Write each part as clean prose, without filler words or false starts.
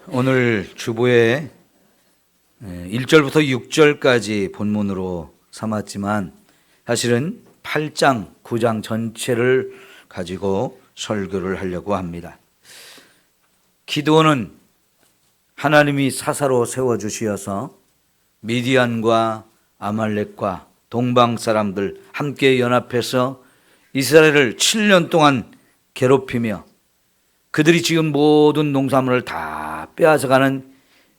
오늘 주보에 1절부터 6절까지 본문으로 삼았지만 사실은 8장, 9장 전체를 가지고 설교를 하려고 합니다. 기드온은 하나님이 사사로 세워주시어서 미디안과 아말렉과 동방 사람들 함께 연합해서 이스라엘을 7년 동안 괴롭히며 그들이 지금 모든 농산물을 다 빼앗아가는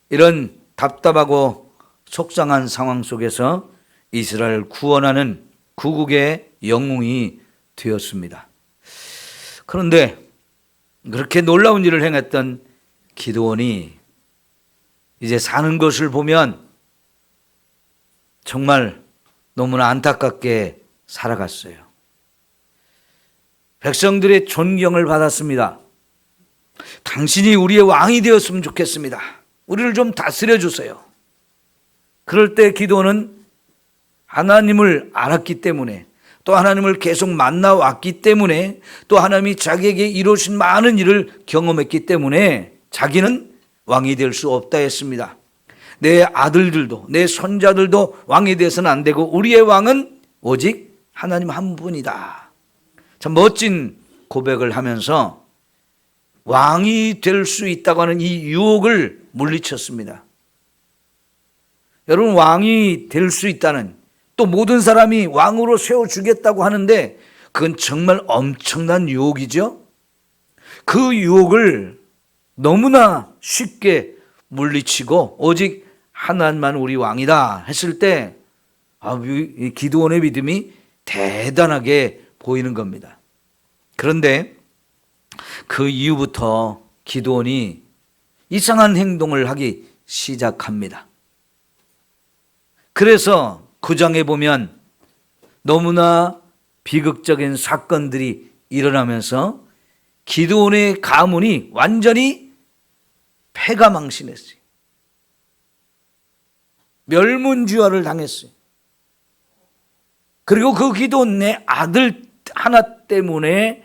이런 답답하고 속상한 상황 속에서 이스라엘을 구원하는 구국의 영웅이 되었습니다. 그런데 그렇게 놀라운 일을 행했던 기드온이 이제 사는 것을 보면 정말 너무나 안타깝게 살아갔어요. 백성들의 존경을 받았습니다. 당신이 우리의 왕이 되었으면 좋겠습니다. 우리를 좀 다스려 주세요. 그럴 때 기드온은 하나님을 알았기 때문에, 또 하나님을 계속 만나왔기 때문에, 또 하나님이 자기에게 이루신 많은 일을 경험했기 때문에 자기는 왕이 될 수 없다 했습니다. 내 아들들도 내 손자들도 왕이 되어서는 안 되고 우리의 왕은 오직 하나님 한 분이다. 참 멋진 고백을 하면서 왕이 될 수 있다고 하는 이 유혹을 물리쳤습니다. 여러분, 왕이 될 수 있다는, 또 모든 사람이 왕으로 세워주겠다고 하는데 그건 정말 엄청난 유혹이죠. 그 유혹을 너무나 쉽게 물리치고 오직 하나님만 우리 왕이다 했을 때 기드온의 믿음이 대단하게 보이는 겁니다. 그런데 그 이후부터 기드온이 이상한 행동을 하기 시작합니다. 그래서 9장에 보면 너무나 비극적인 사건들이 일어나면서 기드온의 가문이 완전히 패가망신했어요. 멸문지화를 당했어요. 그리고 그 기드온의 아들 하나 때문에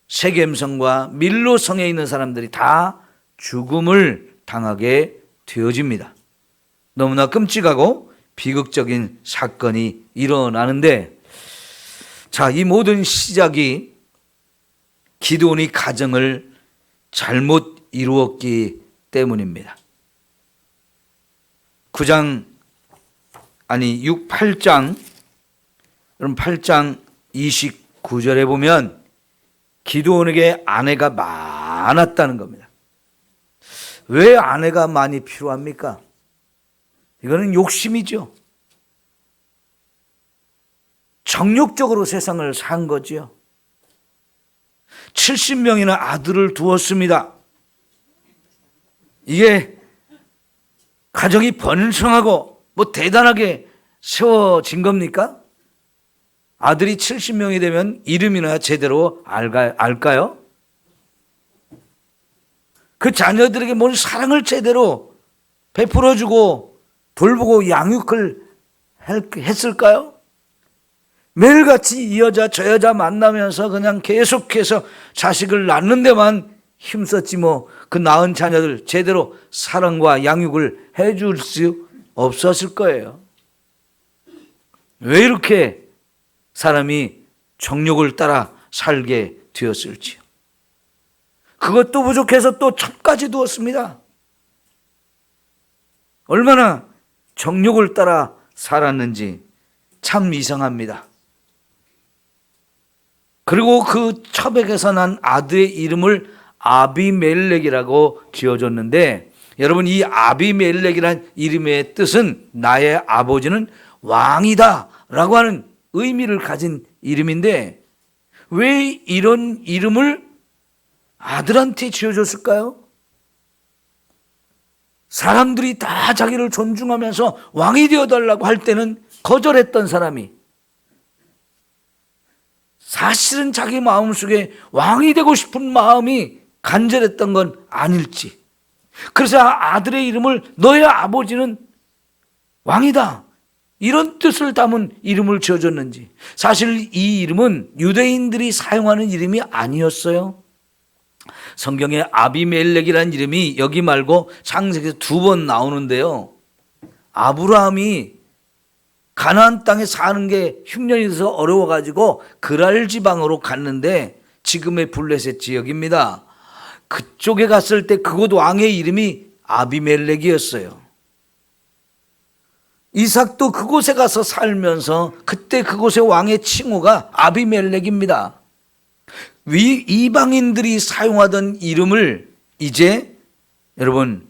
세겜성과 밀로성에 있는 사람들이 다 죽음을 당하게 되어집니다. 너무나 끔찍하고 비극적인 사건이 일어나는데, 자, 이 모든 시작이 기드온이 가정을 잘못 이루었기 때문입니다. 8장, 그럼 8장 29절에 보면 기드온에게 아내가 많았다는 겁니다. 왜 아내가 많이 필요합니까? 이거는 욕심이죠. 정욕적으로 세상을 산 거지요. 70명이나 아들을 두었습니다. 이게 가정이 번성하고 뭐 대단하게 세워진 겁니까? 아들이 70명이 되면 이름이나 제대로 알까요? 그 자녀들에게 뭔 사랑을 제대로 베풀어주고 돌보고 양육을 했을까요? 매일같이 이 여자 저 여자 만나면서 그냥 계속해서 자식을 낳는 데만 힘썼지 뭐 그 낳은 자녀들 제대로 사랑과 양육을 해줄 수 없었을 거예요. 왜 이렇게 사람이 정욕을 따라 살게 되었을지요. 그것도 부족해서 또 첩까지 두었습니다. 얼마나 정욕을 따라 살았는지 참 이상합니다. 그리고 그 첩에게서 난 아들의 이름을 아비멜렉이라고 지어줬는데, 여러분, 이 아비멜렉이라는 이름의 뜻은 나의 아버지는 왕이다 라고 하는 의미를 가진 이름인데, 왜 이런 이름을 아들한테 지어줬을까요? 사람들이 다 자기를 존중하면서 왕이 되어달라고 할 때는 거절했던 사람이 사실은 자기 마음속에 왕이 되고 싶은 마음이 간절했던 건 아닐지. 그래서 아들의 이름을 너의 아버지는 왕이다 이런 뜻을 담은 이름을 지어줬는지. 사실 이 이름은 유대인들이 사용하는 이름이 아니었어요. 성경에 아비멜렉이라는 이름이 여기 말고 창세기에서 2번 나오는데요. 아브라함이 가나안 땅에 사는 게 흉년이 돼서 어려워가지고 그랄 지방으로 갔는데 지금의 블레셋 지역입니다. 그쪽에 갔을 때 그곳 왕의 이름이 아비멜렉이었어요. 이삭도 그곳에 가서 살면서 그때 그곳의 왕의 칭호가 아비멜렉입니다. 이방인들이 사용하던 이름을 이제 여러분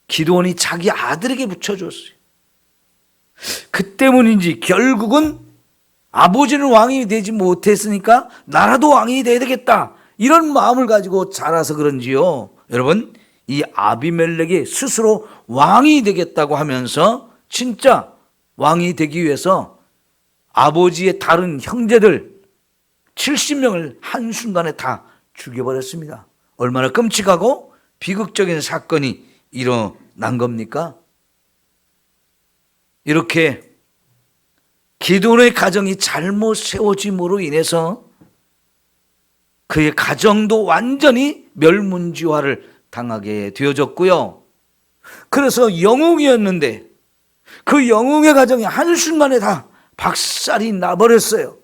기드온이 자기 아들에게 붙여줬어요. 그 때문인지 결국은 아버지는 왕이 되지 못했으니까 나라도 왕이 돼야 되겠다, 이런 마음을 가지고 자라서 그런지요, 여러분 이 아비멜렉이 스스로 왕이 되겠다고 하면서 진짜 왕이 되기 위해서 아버지의 다른 형제들 70명을 한순간에 다 죽여버렸습니다. 얼마나 끔찍하고 비극적인 사건이 일어난 겁니까? 이렇게 기드온의 가정이 잘못 세워짐으로 인해서 그의 가정도 완전히 멸문지화를 당하게 되어졌고요. 그래서 영웅이었는데 그 영웅의 가정이 한순간에 다 박살이 나버렸어요.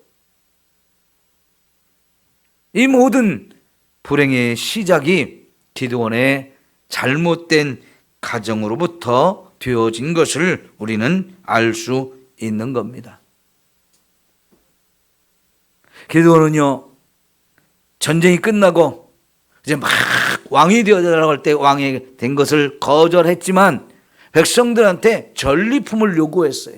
이 모든 불행의 시작이 기드온의 잘못된 가정으로부터 되어진 것을 우리는 알 수 있는 겁니다. 기드온은요, 전쟁이 끝나고 이제 막 왕이 되어달라고 할 때 왕이 된 것을 거절했지만 백성들한테 전리품을 요구했어요.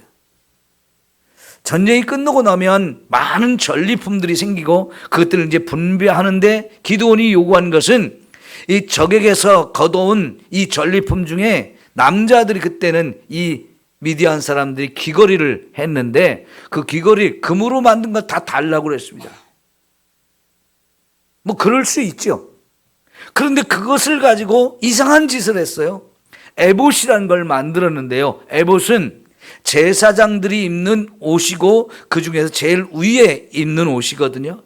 전쟁이 끝나고 나면 많은 전리품들이 생기고 그것들을 이제 분배하는데 기드온이 요구한 것은 이 적에게서 거둬온 이 전리품 중에 남자들이 그때는 이 미디안 사람들이 귀걸이를 했는데 그 귀걸이 금으로 만든 거 다 달라고 그랬습니다. 뭐 그럴 수 있죠. 그런데 그것을 가지고 이상한 짓을 했어요. 에봇이라는 걸 만들었는데요. 에봇은 제사장들이 입는 옷이고 그 중에서 제일 위에 입는 옷이거든요.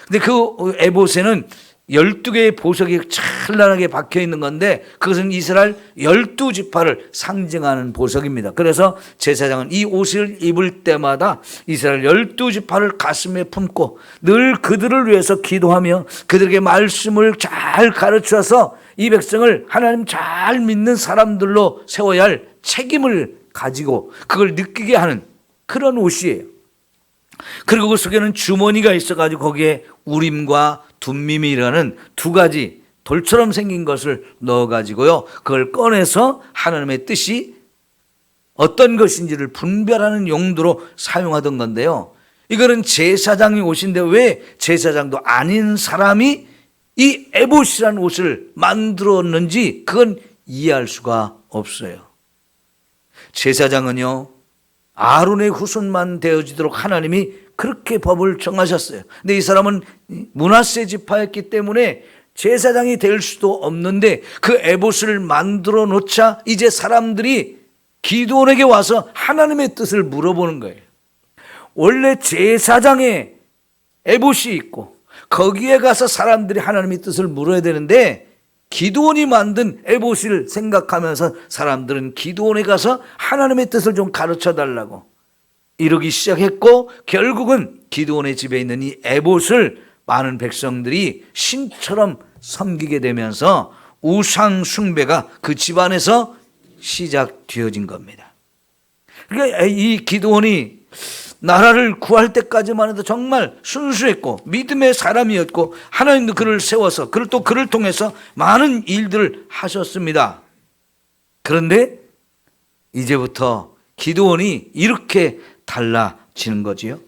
근데 그 에봇에는 12개의 보석이 찬란하게 박혀 있는 건데 그것은 이스라엘 12지파를 상징하는 보석입니다. 그래서 제사장은 이 옷을 입을 때마다 이스라엘 12지파를 가슴에 품고 늘 그들을 위해서 기도하며 그들에게 말씀을 잘 가르쳐서 이 백성을 하나님 잘 믿는 사람들로 세워야 할 책임을 가지고 그걸 느끼게 하는 그런 옷이에요. 그리고 그 속에는 주머니가 있어가지고 거기에 우림과 둠밈이라는 두 가지 돌처럼 생긴 것을 넣어가지고요, 그걸 꺼내서 하나님의 뜻이 어떤 것인지를 분별하는 용도로 사용하던 건데요. 이거는 제사장이 옷인데 왜 제사장도 아닌 사람이 이 에봇이라는 옷을 만들었는지 그건 이해할 수가 없어요. 제사장은요, 아론의 후손만 되어지도록 하나님이 그렇게 법을 정하셨어요. 근데 이 사람은 므낫세 지파였기 때문에 제사장이 될 수도 없는데 그 에봇을 만들어 놓자 이제 사람들이 기드온에게 와서 하나님의 뜻을 물어보는 거예요. 원래 제사장에 에봇이 있고 거기에 가서 사람들이 하나님의 뜻을 물어야 되는데 기드온이 만든 에봇을 생각하면서 사람들은 기드온에 가서 하나님의 뜻을 좀 가르쳐 달라고 이러기 시작했고 결국은 기드온의 집에 있는 이 에봇을 많은 백성들이 신처럼 섬기게 되면서 우상 숭배가 그 집안에서 시작되어진 겁니다. 그러니까 이 기드온이 나라를 구할 때까지만 해도 정말 순수했고 믿음의 사람이었고 하나님도 그를 세워서 그를 통해서 많은 일들을 하셨습니다. 그런데 이제부터 기드온이 이렇게 달라지는 거지요.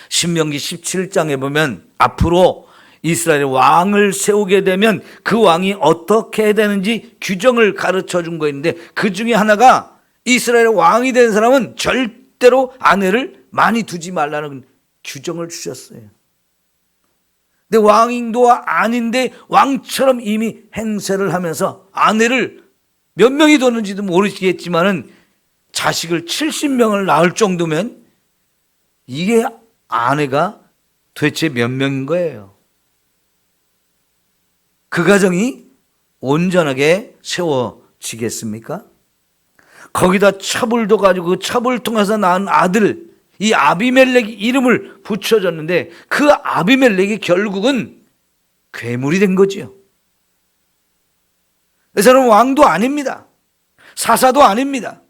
신명기 17장에 보면 앞으로 이스라엘의 왕을 세우게 되면 그 왕이 어떻게 해야 되는지 규정을 가르쳐 준 거 있는데 그 중에 하나가 이스라엘의 왕이 된 사람은 절대로 아내를 많이 두지 말라는 규정을 주셨어요. 근데 왕도 아닌데 왕처럼 이미 행세를 하면서 아내를 몇 명이 뒀는지도 모르시겠지만은 자식을 70명을 낳을 정도면 이게 아내가 도대체 몇 명인 거예요. 그 가정이 온전하게 세워지겠습니까? 거기다 첩을도 가지고 그 첩을 통해서 낳은 아들, 이 아비멜렉 이름을 붙여줬는데 그 아비멜렉이 결국은 괴물이 된 거지요. 이 사람은 왕도 아닙니다. 사사도 아닙니다.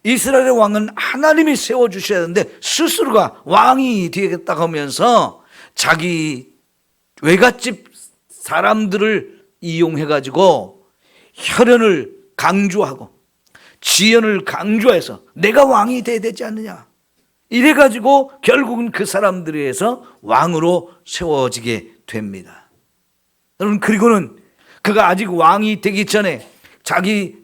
이스라엘의 왕은 하나님이 세워주셔야 하는데 스스로가 왕이 되겠다고 하면서 자기 외갓집 사람들을 이용해가지고 혈연을 강조하고 지연을 강조해서 내가 왕이 돼야 되지 않느냐, 이래가지고 결국은 그 사람들에 의해서 왕으로 세워지게 됩니다. 여러분, 그리고는 그가 아직 왕이 되기 전에 자기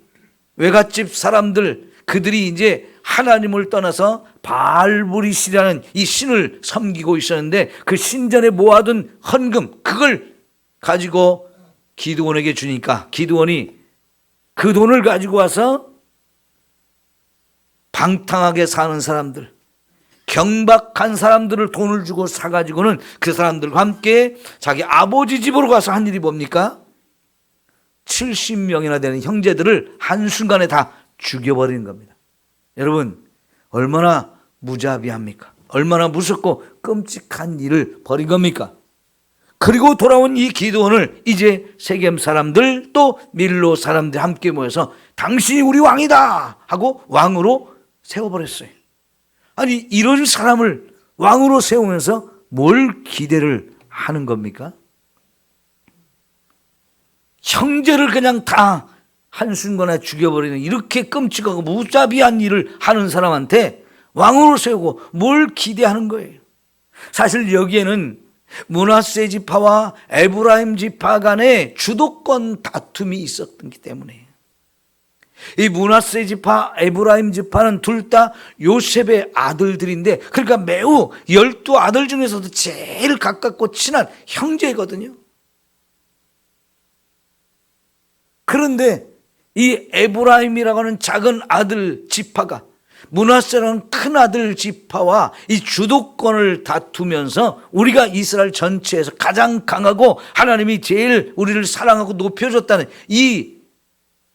외갓집 사람들, 그들이 이제 하나님을 떠나서 바알브릿이라는 이 신을 섬기고 있었는데 그 신전에 모아둔 헌금, 그걸 가지고 기드온에게 주니까 기드온이 그 돈을 가지고 와서 방탕하게 사는 사람들, 경박한 사람들을 돈을 주고 사가지고는 그 사람들과 함께 자기 아버지 집으로 가서 한 일이 뭡니까? 70명이나 되는 형제들을 한순간에 다 죽여버리는 겁니다. 여러분, 얼마나 무자비합니까? 얼마나 무섭고 끔찍한 일을 벌인 겁니까? 그리고 돌아온 이 기드온을 이제 세겜 사람들 또 밀로 사람들 함께 모여서 당신이 우리 왕이다 하고 왕으로 세워버렸어요. 아니, 이런 사람을 왕으로 세우면서 뭘 기대를 하는 겁니까? 형제를 그냥 다 한순간에 죽여버리는 이렇게 끔찍하고 무자비한 일을 하는 사람한테 왕으로 세우고 뭘 기대하는 거예요? 사실 여기에는 므낫세 지파와 에브라임 지파 간의 주도권 다툼이 있었기 때문에, 이 므낫세 지파, 에브라임 지파는 둘 다 요셉의 아들들인데, 그러니까 매우 12아들 중에서도 제일 가깝고 친한 형제거든요. 그런데 이 에브라임이라고 하는 작은 아들 지파가 므낫세라는 큰 아들 지파와 이 주도권을 다투면서 우리가 이스라엘 전체에서 가장 강하고 하나님이 제일 우리를 사랑하고 높여줬다는 이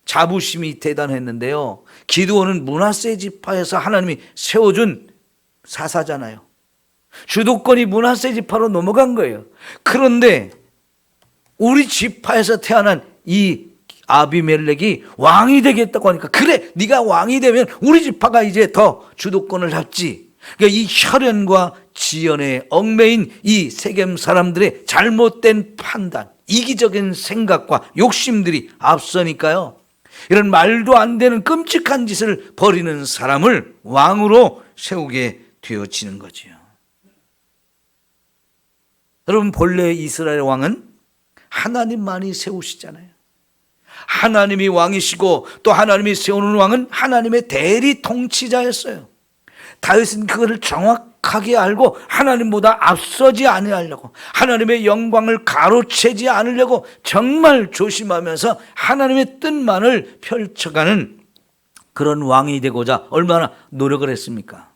자부심이 대단했는데요, 기드온은 므낫세 지파에서 하나님이 세워준 사사잖아요. 주도권이 므낫세 지파로 넘어간 거예요. 그런데 우리 지파에서 태어난 이 아비멜렉이 왕이 되겠다고 하니까, 그래, 네가 왕이 되면 우리 지파가 이제 더 주도권을 잡지. 그러니까 이 혈연과 지연에 얽매인 이 세겜 사람들의 잘못된 판단, 이기적인 생각과 욕심들이 앞서니까요, 이런 말도 안 되는 끔찍한 짓을 벌이는 사람을 왕으로 세우게 되어지는 거지요. 여러분, 본래 이스라엘 왕은 하나님만이 세우시잖아요. 하나님이 왕이시고 또 하나님이 세우는 왕은 하나님의 대리 통치자였어요. 다윗은 그것을 정확하게 알고 하나님보다 앞서지 않으려고, 하나님의 영광을 가로채지 않으려고 정말 조심하면서 하나님의 뜻만을 펼쳐가는 그런 왕이 되고자 얼마나 노력을 했습니까?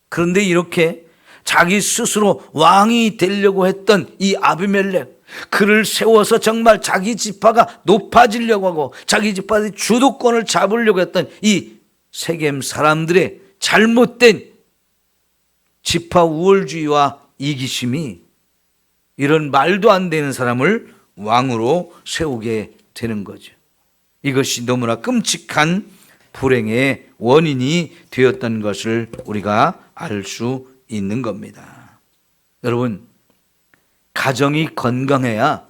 그런데 이렇게 자기 스스로 왕이 되려고 했던 이 아비멜렉, 그를 세워서 정말 자기 지파가 높아지려고 하고 자기 지파의 주도권을 잡으려고 했던 이 세겜 사람들의 잘못된 지파 우월주의와 이기심이 이런 말도 안 되는 사람을 왕으로 세우게 되는 거죠. 이것이 너무나 끔찍한 불행의 원인이 되었던 것을 우리가 알 수 있는 겁니다. 여러분, 가정이 건강해야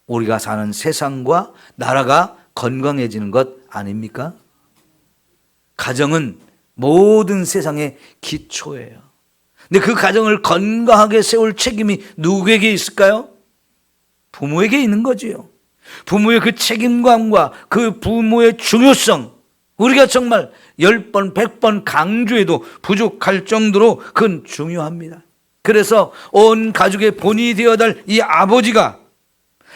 우리가 사는 세상과 나라가 건강해지는 것 아닙니까? 가정은 모든 세상의 기초예요. 근데 그 가정을 건강하게 세울 책임이 누구에게 있을까요? 부모에게 있는 거지요. 부모의 그 책임감과 그 부모의 중요성, 우리가 정말 10번, 100번 강조해도 부족할 정도로 그건 중요합니다. 그래서 온 가족의 본이 되어달 이 아버지가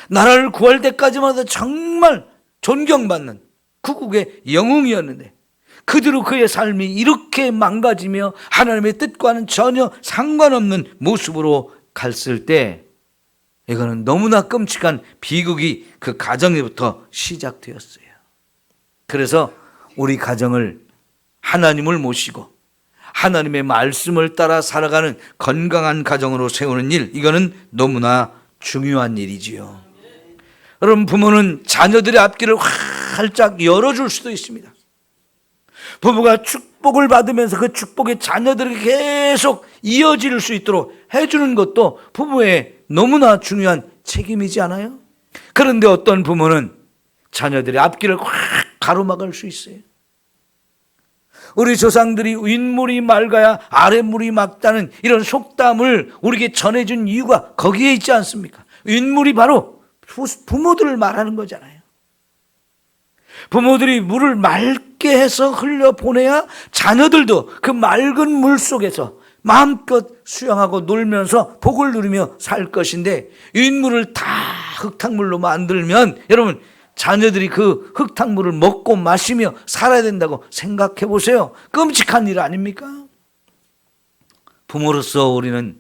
나라를 구할 때까지만 해도 정말 존경받는 구국의 영웅이었는데, 그대로 그의 삶이 이렇게 망가지며 하나님의 뜻과는 전혀 상관없는 모습으로 갔을 때 이거는 너무나 끔찍한 비극이 그 가정에부터 시작되었어요. 그래서 우리 가정을 하나님을 모시고 하나님의 말씀을 따라 살아가는 건강한 가정으로 세우는 일, 이거는 너무나 중요한 일이지요. 여러분, 부모는 자녀들의 앞길을 활짝 열어줄 수도 있습니다. 부모가 축복을 받으면서 그 축복이 자녀들에게 계속 이어질 수 있도록 해주는 것도 부모의 너무나 중요한 책임이지 않아요? 그런데 어떤 부모는 자녀들의 앞길을 확 가로막을 수 있어요. 우리 조상들이 윗물이 맑아야 아랫물이 맑다는 이런 속담을 우리에게 전해준 이유가 거기에 있지 않습니까? 윗물이 바로 부모들을 말하는 거잖아요. 부모들이 물을 맑게 해서 흘려보내야 자녀들도 그 맑은 물 속에서 마음껏 수영하고 놀면서 복을 누리며 살 것인데, 윗물을 다 흙탕물로 만들면 여러분, 자녀들이 그 흙탕물을 먹고 마시며 살아야 된다고 생각해 보세요. 끔찍한 일 아닙니까? 부모로서 우리는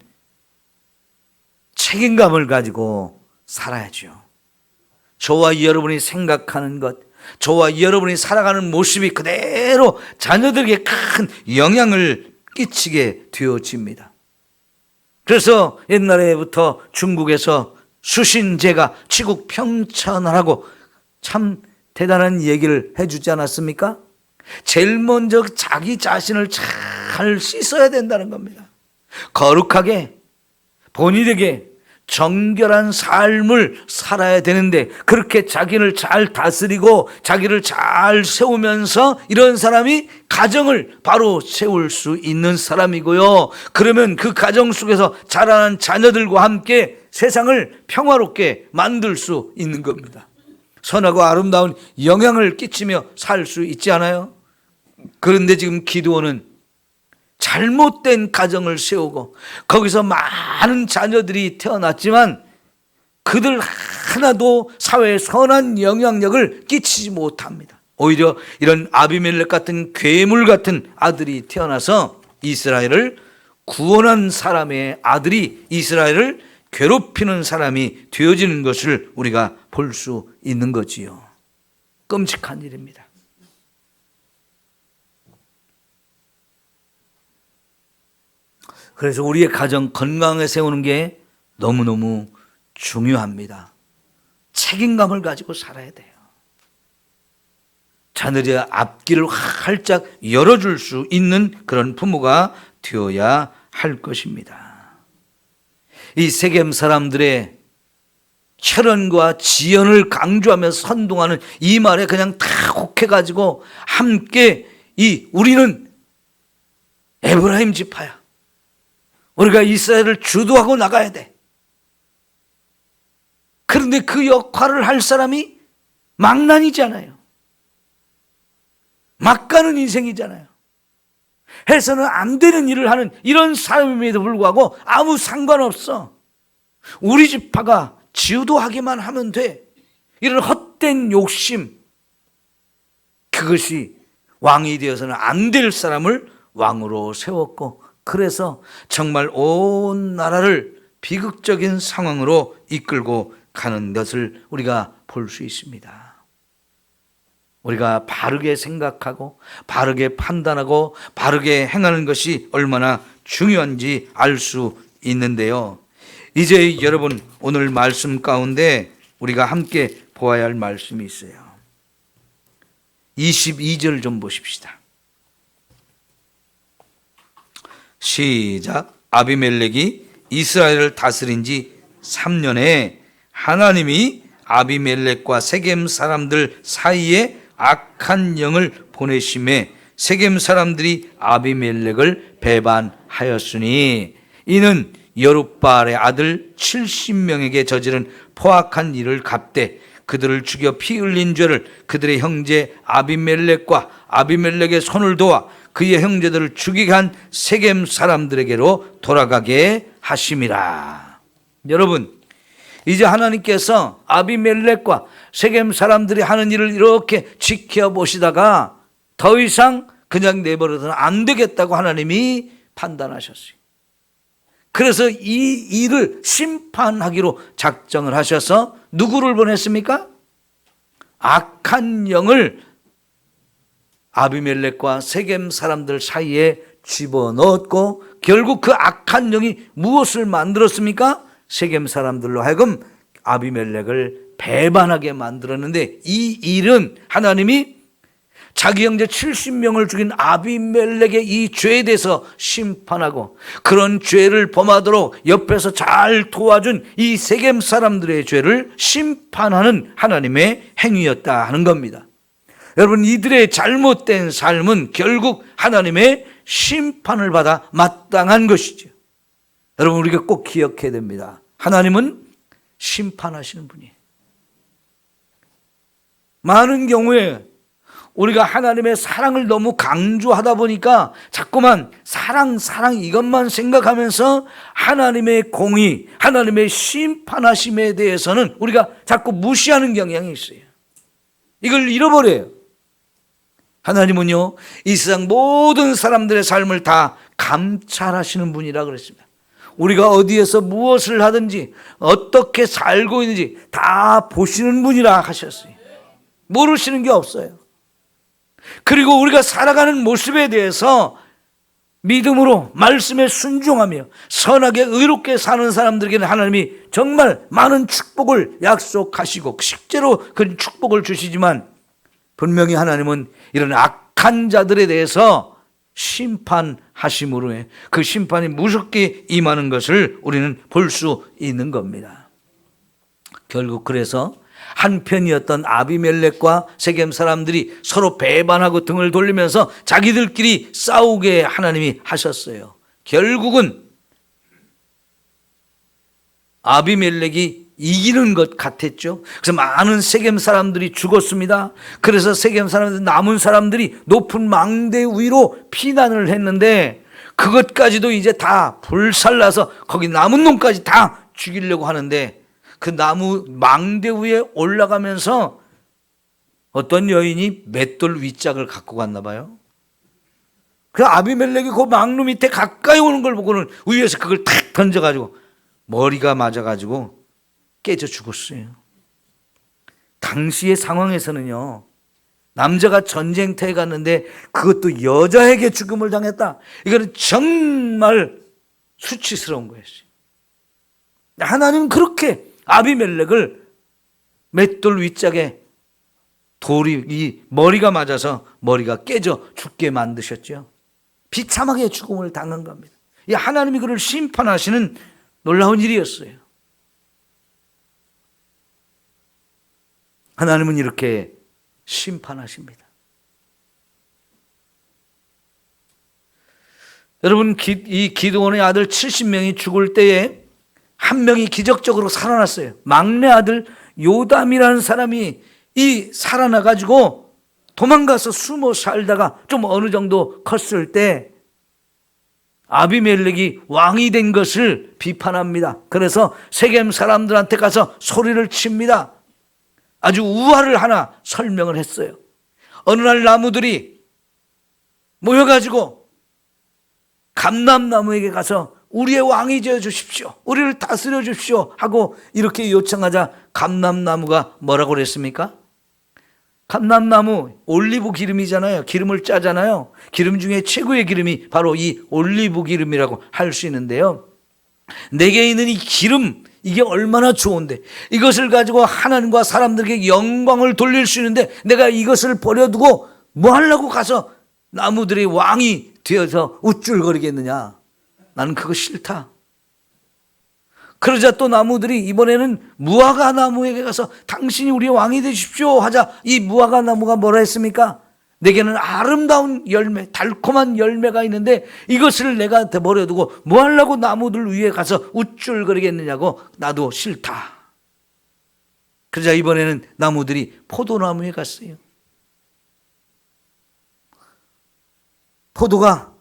책임감을 가지고 살아야죠. 저와 여러분이 생각하는 것, 저와 여러분이 살아가는 모습이 그대로 자녀들에게 큰 영향을 끼치게 되어집니다. 그래서 옛날에부터 중국에서 수신제가 치국 평천하라고 참 대단한 얘기를 해주지 않았습니까? 제일 먼저 자기 자신을 잘 씻어야 된다는 겁니다. 거룩하게 본인에게 정결한 삶을 살아야 되는데, 그렇게 자기를 잘 다스리고 자기를 잘 세우면서 이런 사람이 가정을 바로 세울 수 있는 사람이고요. 그러면 그 가정 속에서 자라난 자녀들과 함께 세상을 평화롭게 만들 수 있는 겁니다. 선하고 아름다운 영향을 끼치며 살 수 있지 않아요? 그런데 지금 기드온은 잘못된 가정을 세우고 거기서 많은 자녀들이 태어났지만 그들 하나도 사회에 선한 영향력을 끼치지 못합니다. 오히려 이런 아비멜렉 같은 괴물 같은 아들이 태어나서 이스라엘을 구원한 사람의 아들이 이스라엘을 괴롭히는 사람이 되어지는 것을 우리가 볼 수 있는 거지요. 끔찍한 일입니다. 그래서 우리의 가정 건강하게 세우는 게 너무너무 중요합니다. 책임감을 가지고 살아야 돼요. 자녀의 앞길을 활짝 열어줄 수 있는 그런 부모가 되어야 할 것입니다. 이 세겜 사람들의 철원과 지연을 강조하면서 선동하는 이 말에 그냥 다 혹해가지고 함께 우리는 에브라임 지파야, 우리가 이스라엘을 주도하고 나가야 돼. 그런데 그 역할을 할 사람이 망난이잖아요. 막 가는 인생이잖아요. 해서는 안 되는 일을 하는 이런 사람임에도 불구하고 아무 상관없어. 우리 지파가 지도하기만 하면 돼. 이런 헛된 욕심, 그것이 왕이 되어서는 안 될 사람을 왕으로 세웠고, 그래서 정말 온 나라를 비극적인 상황으로 이끌고 가는 것을 우리가 볼 수 있습니다. 우리가 바르게 생각하고 바르게 판단하고 바르게 행하는 것이 얼마나 중요한지 알 수 있는데요. 이제 여러분, 오늘 말씀 가운데 우리가 함께 보아야 할 말씀이 있어요. 22절 좀 보십시다. 시작. 아비멜렉이 이스라엘을 다스린 지 3년에 하나님이 아비멜렉과 세겜 사람들 사이에 악한 영을 보내심에 세겜 사람들이 아비멜렉을 배반하였으니 이는 여룻바알의 아들 70명에게 저지른 포악한 일을 갚되 그들을 죽여 피 흘린 죄를 그들의 형제 아비멜렉과 아비멜렉의 손을 도와 그의 형제들을 죽이게 한 세겜 사람들에게로 돌아가게 하심이라. 여러분, 이제 하나님께서 아비멜렉과 세겜 사람들이 하는 일을 이렇게 지켜보시다가 더 이상 그냥 내버려서는 안 되겠다고 하나님이 판단하셨어요. 그래서 이 일을 심판하기로 작정을 하셔서 누구를 보냈습니까? 악한 영을 아비멜렉과 세겜 사람들 사이에 집어넣었고, 결국 그 악한 영이 무엇을 만들었습니까? 세겜 사람들로 하여금 아비멜렉을 배반하게 만들었는데, 이 일은 하나님이 자기 형제 70명을 죽인 아비멜렉의 이 죄에 대해서 심판하고, 그런 죄를 범하도록 옆에서 잘 도와준 이 세겜 사람들의 죄를 심판하는 하나님의 행위였다 하는 겁니다. 여러분, 이들의 잘못된 삶은 결국 하나님의 심판을 받아 마땅한 것이죠. 여러분, 우리가 꼭 기억해야 됩니다. 하나님은 심판하시는 분이에요. 많은 경우에 우리가 하나님의 사랑을 너무 강조하다 보니까 자꾸만 사랑 이것만 생각하면서 하나님의 공의, 하나님의 심판하심에 대해서는 우리가 자꾸 무시하는 경향이 있어요. 이걸 잃어버려요. 하나님은요, 이 세상 모든 사람들의 삶을 다 감찰하시는 분이라 그랬습니다. 우리가 어디에서 무엇을 하든지 어떻게 살고 있는지 다 보시는 분이라 하셨어요. 모르시는 게 없어요. 그리고 우리가 살아가는 모습에 대해서 믿음으로 말씀에 순종하며 선하게 의롭게 사는 사람들에게는 하나님이 정말 많은 축복을 약속하시고 실제로 그 축복을 주시지만, 분명히 하나님은 이런 악한 자들에 대해서 심판하심으로 그 심판이 무섭게 임하는 것을 우리는 볼 수 있는 겁니다. 결국 그래서 한편이었던 아비멜렉과 세겜 사람들이 서로 배반하고 등을 돌리면서 자기들끼리 싸우게 하나님이 하셨어요. 결국은 아비멜렉이 이기는 것 같았죠. 그래서 많은 세겜 사람들이 죽었습니다. 그래서 세겜 사람들, 남은 사람들이 높은 망대 위로 피난을 했는데, 그것까지도 이제 다 불살라서 거기 남은 놈까지 다 죽이려고 하는데, 그 나무 망대 위에 올라가면서 어떤 여인이 맷돌 윗짝을 갖고 갔나 봐요. 그 아비멜렉이 그 망루 밑에 가까이 오는 걸 보고는 위에서 그걸 탁 던져가지고 머리가 맞아가지고 깨져 죽었어요. 당시의 상황에서는요, 남자가 전쟁터에 갔는데 그것도 여자에게 죽음을 당했다, 이거는 정말 수치스러운 거였어요. 하나님은 그렇게 아비멜렉을 맷돌 윗짝에 돌이 이 머리가 맞아서 머리가 깨져 죽게 만드셨죠. 비참하게 죽음을 당한 겁니다. 이 하나님이 그를 심판하시는 놀라운 일이었어요. 하나님은 이렇게 심판하십니다. 여러분, 이 기드온의 아들 70명이 죽을 때에 한 명이 기적적으로 살아났어요. 막내 아들 요담이라는 사람이 살아나가지고 도망가서 숨어 살다가 좀 어느 정도 컸을 때 아비멜렉이 왕이 된 것을 비판합니다. 그래서 세겜 사람들한테 가서 소리를 칩니다. 아주 우화를 하나 설명을 했어요. 어느 날 나무들이 모여가지고 감람나무에게 가서 우리의 왕이 되어 주십시오, 우리를 다스려 주십시오 하고 이렇게 요청하자 감람나무가 뭐라고 그랬습니까? 감람나무 올리브 기름이잖아요. 기름을 짜잖아요. 기름 중에 최고의 기름이 바로 이 올리브 기름이라고 할 수 있는데요, 내게 있는 이 기름, 이게 얼마나 좋은데 이것을 가지고 하나님과 사람들에게 영광을 돌릴 수 있는데 내가 이것을 버려두고 뭐 하려고 가서 나무들의 왕이 되어서 우쭐거리겠느냐, 나는 그거 싫다. 그러자 또 나무들이 이번에는 무화과 나무에게 가서 당신이 우리의 왕이 되십시오 하자 이 무화과 나무가 뭐라 했습니까? 내게는 아름다운 열매, 달콤한 열매가 있는데 이것을 내가 버려두고 뭐 하려고 나무들 위에 가서 우쭐거리겠느냐고, 나도 싫다. 그러자 이번에는 나무들이 포도나무에 갔어요. 포도가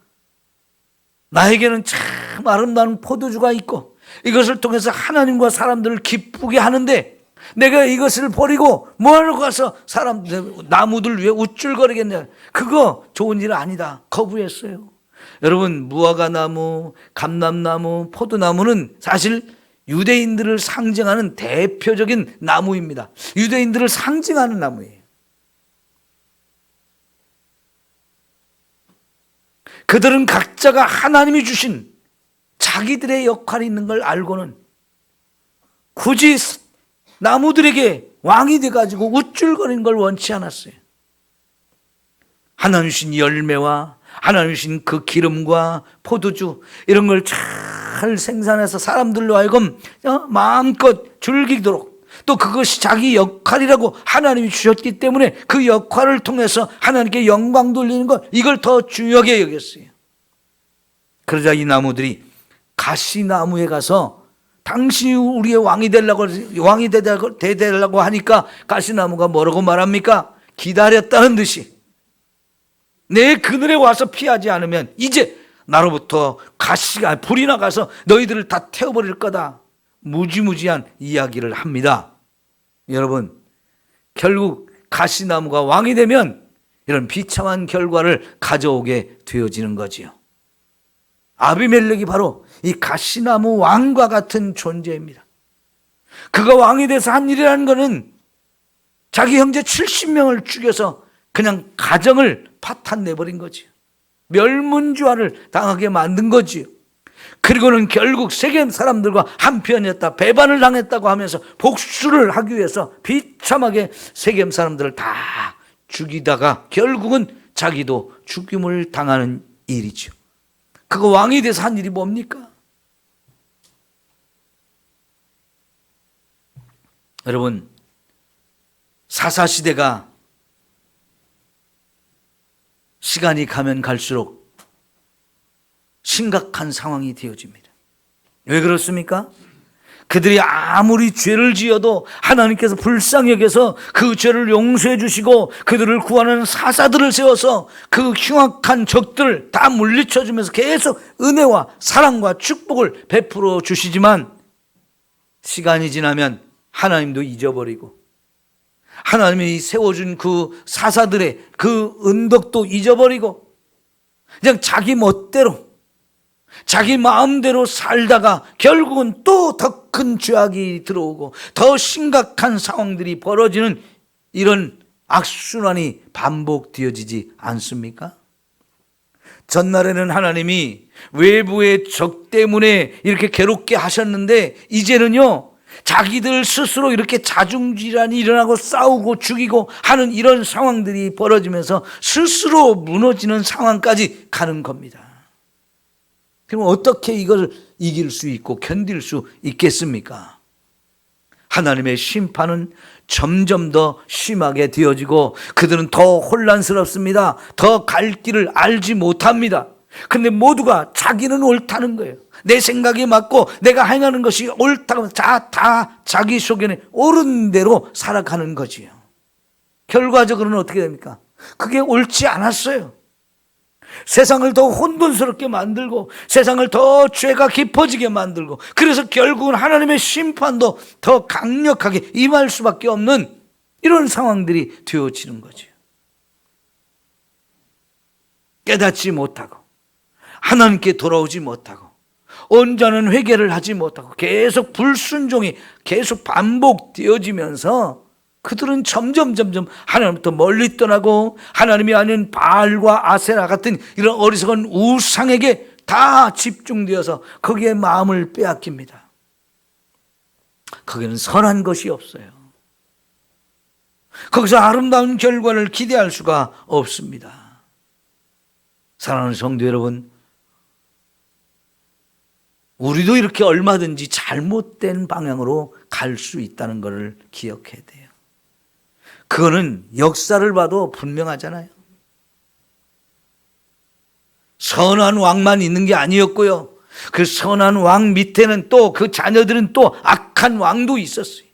나에게는 참 아름다운 포도주가 있고 이것을 통해서 하나님과 사람들을 기쁘게 하는데 내가 이것을 버리고 뭐하러 가서 나무들 위에 우쭐거리겠냐. 그거 좋은 일 아니다. 거부했어요. 여러분, 무화과나무, 감람나무, 포도나무는 사실 유대인들을 상징하는 대표적인 나무입니다. 유대인들을 상징하는 나무예요. 그들은 각자가 하나님이 주신 자기들의 역할이 있는 걸 알고는 굳이 나무들에게 왕이 돼가지고 우쭐거리는 걸 원치 않았어요. 하나님 주신 열매와 하나님 주신 그 기름과 포도주 이런 걸 잘 생산해서 사람들로 하여금 마음껏 즐기도록, 또 그것이 자기 역할이라고 하나님이 주셨기 때문에 그 역할을 통해서 하나님께 영광 돌리는 것, 이걸 더 중요하게 여겼어요. 그러자 이 나무들이 가시나무에 가서 당신이 우리의 왕이 되려고 하니까 가시나무가 뭐라고 말합니까? 기다렸다는 듯이, 내 그늘에 와서 피하지 않으면 이제 나로부터 불이 나가서 너희들을 다 태워버릴 거다. 무지무지한 이야기를 합니다. 여러분, 결국 가시나무가 왕이 되면 이런 비참한 결과를 가져오게 되어지는 거지요. 아비멜렉이 바로 이 가시나무 왕과 같은 존재입니다. 그가 왕이 돼서 한 일이라는 것은 자기 형제 70명을 죽여서 그냥 가정을 파탄내버린 거지요. 멸문주화를 당하게 만든 거지요. 그리고는 결국 세겜 사람들과 한편이었다, 배반을 당했다고 하면서 복수를 하기 위해서 비참하게 세겜 사람들을 다 죽이다가 결국은 자기도 죽임을 당하는 일이죠. 그거 왕이 돼서 한 일이 뭡니까? 여러분, 사사시대가 시간이 가면 갈수록 심각한 상황이 되어집니다. 왜 그렇습니까? 그들이 아무리 죄를 지어도 하나님께서 불쌍히 여겨서 그 죄를 용서해 주시고 그들을 구하는 사사들을 세워서 그 흉악한 적들을 다 물리쳐 주면서 계속 은혜와 사랑과 축복을 베풀어 주시지만, 시간이 지나면 하나님도 잊어버리고 하나님이 세워준 그 사사들의 그 은덕도 잊어버리고 그냥 자기 멋대로 자기 마음대로 살다가 결국은 또 더 큰 죄악이 들어오고 더 심각한 상황들이 벌어지는 이런 악순환이 반복되어지지 않습니까? 전날에는 하나님이 외부의 적 때문에 이렇게 괴롭게 하셨는데, 이제는요 자기들 스스로 이렇게 자중질환이 일어나고 싸우고 죽이고 하는 이런 상황들이 벌어지면서 스스로 무너지는 상황까지 가는 겁니다. 그럼 어떻게 이걸 이길 수 있고 견딜 수 있겠습니까? 하나님의 심판은 점점 더 심하게 되어지고 그들은 더 혼란스럽습니다. 더 갈 길을 알지 못합니다. 근데 모두가 자기는 옳다는 거예요. 내 생각이 맞고 내가 행하는 것이 옳다고 다 자기 속에는 옳은 대로 살아가는 거지요. 결과적으로는 어떻게 됩니까? 그게 옳지 않았어요. 세상을 더 혼돈스럽게 만들고 세상을 더 죄가 깊어지게 만들고, 그래서 결국은 하나님의 심판도 더 강력하게 임할 수밖에 없는 이런 상황들이 되어지는 거죠. 깨닫지 못하고 하나님께 돌아오지 못하고 온전한 회개를 하지 못하고 계속 불순종이 계속 반복되어지면서 그들은 점점 하나님부터 멀리 떠나고 하나님이 아닌 바알과 아세라 같은 이런 어리석은 우상에게 다 집중되어서 거기에 마음을 빼앗깁니다. 거기는 선한 것이 없어요. 거기서 아름다운 결과를 기대할 수가 없습니다. 사랑하는 성도 여러분, 우리도 이렇게 얼마든지 잘못된 방향으로 갈 수 있다는 것을 기억해야 돼요. 그거는 역사를 봐도 분명하잖아요. 선한 왕만 있는 게 아니었고요. 그 선한 왕 밑에는 또 그 자녀들은 또 악한 왕도 있었어요.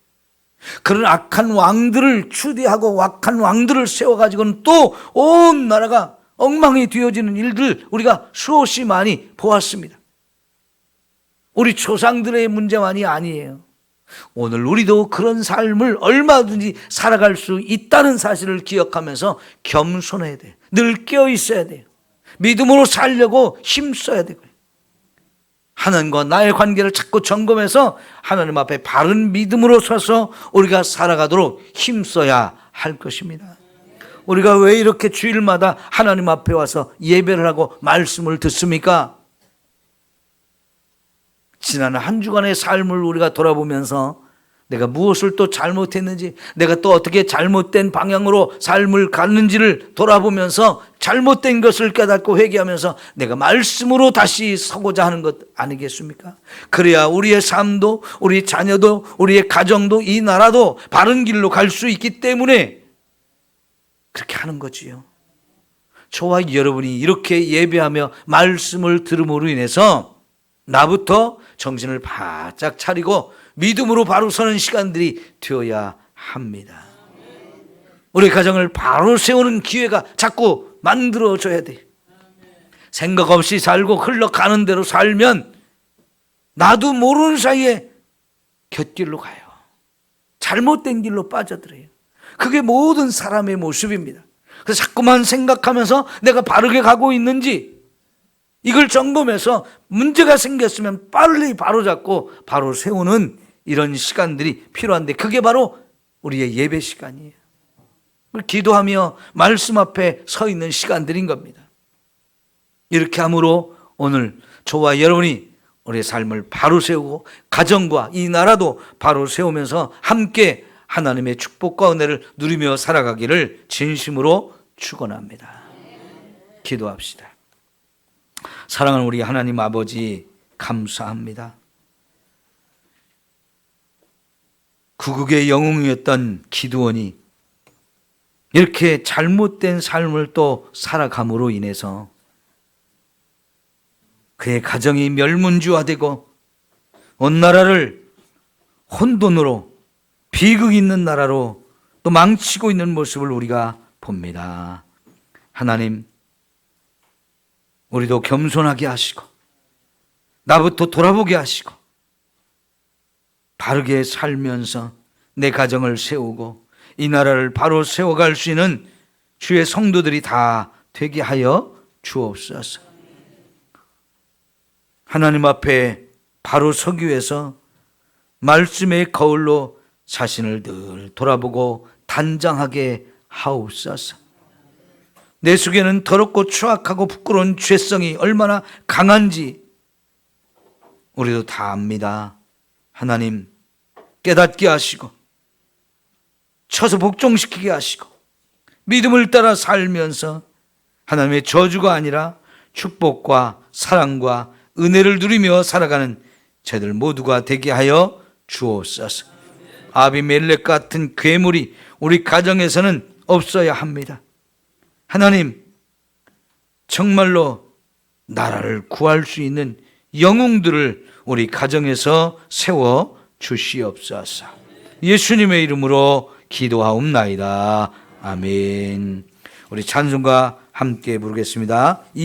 그런 악한 왕들을 추대하고 악한 왕들을 세워가지고는 또 온 나라가 엉망이 되어지는 일들 우리가 수없이 많이 보았습니다. 우리 조상들의 문제만이 아니에요. 오늘 우리도 그런 삶을 얼마든지 살아갈 수 있다는 사실을 기억하면서 겸손해야 돼요. 늘 깨어 있어야 돼요. 믿음으로 살려고 힘써야 되고요. 하나님과 나의 관계를 자꾸 점검해서 하나님 앞에 바른 믿음으로 서서 우리가 살아가도록 힘써야 할 것입니다. 우리가 왜 이렇게 주일마다 하나님 앞에 와서 예배를 하고 말씀을 듣습니까? 지난 한 주간의 삶을 우리가 돌아보면서 내가 무엇을 또 잘못했는지, 내가 또 어떻게 잘못된 방향으로 삶을 갔는지를 돌아보면서 잘못된 것을 깨닫고 회개하면서 내가 말씀으로 다시 서고자 하는 것 아니겠습니까? 그래야 우리의 삶도, 우리 자녀도, 우리의 가정도, 이 나라도 바른 길로 갈 수 있기 때문에 그렇게 하는 거지요. 저와 여러분이 이렇게 예배하며 말씀을 들음으로 인해서 나부터 정신을 바짝 차리고 믿음으로 바로 서는 시간들이 되어야 합니다. 우리 가정을 바로 세우는 기회가 자꾸 만들어져야 돼요. 생각 없이 살고 흘러가는 대로 살면 나도 모르는 사이에 곁길로 가요. 잘못된 길로 빠져들어요. 그게 모든 사람의 모습입니다. 그래서 자꾸만 생각하면서 내가 바르게 가고 있는지 이걸 점검해서 문제가 생겼으면 빨리 바로잡고 바로 세우는 이런 시간들이 필요한데 그게 바로 우리의 예배 시간이에요. 기도하며 말씀 앞에 서 있는 시간들인 겁니다. 이렇게 함으로 오늘 저와 여러분이 우리의 삶을 바로 세우고 가정과 이 나라도 바로 세우면서 함께 하나님의 축복과 은혜를 누리며 살아가기를 진심으로 축원합니다. 기도합시다. 사랑하는 우리 하나님 아버지, 감사합니다. 구국의 영웅이었던 기드온이 이렇게 잘못된 삶을 또 살아감으로 인해서 그의 가정이 멸문지화되고 온 나라를 혼돈으로 비극 있는 나라로 또 망치고 있는 모습을 우리가 봅니다. 하나님, 우리도 겸손하게 하시고 나부터 돌아보게 하시고 바르게 살면서 내 가정을 세우고 이 나라를 바로 세워갈 수 있는 주의 성도들이 다 되게 하여 주옵소서. 하나님 앞에 바로 서기 위해서 말씀의 거울로 자신을 늘 돌아보고 단장하게 하옵소서. 내 속에는 더럽고 추악하고 부끄러운 죄성이 얼마나 강한지 우리도 다 압니다. 하나님, 깨닫게 하시고 쳐서 복종시키게 하시고 믿음을 따라 살면서 하나님의 저주가 아니라 축복과 사랑과 은혜를 누리며 살아가는 저희들 모두가 되게 하여 주옵소서. 아비멜렉 같은 괴물이 우리 가정에서는 없어야 합니다. 하나님, 정말로 나라를 구할 수 있는 영웅들을 우리 가정에서 세워 주시옵소서. 예수님의 이름으로 기도하옵나이다. 아멘. 우리 찬송가 함께 부르겠습니다.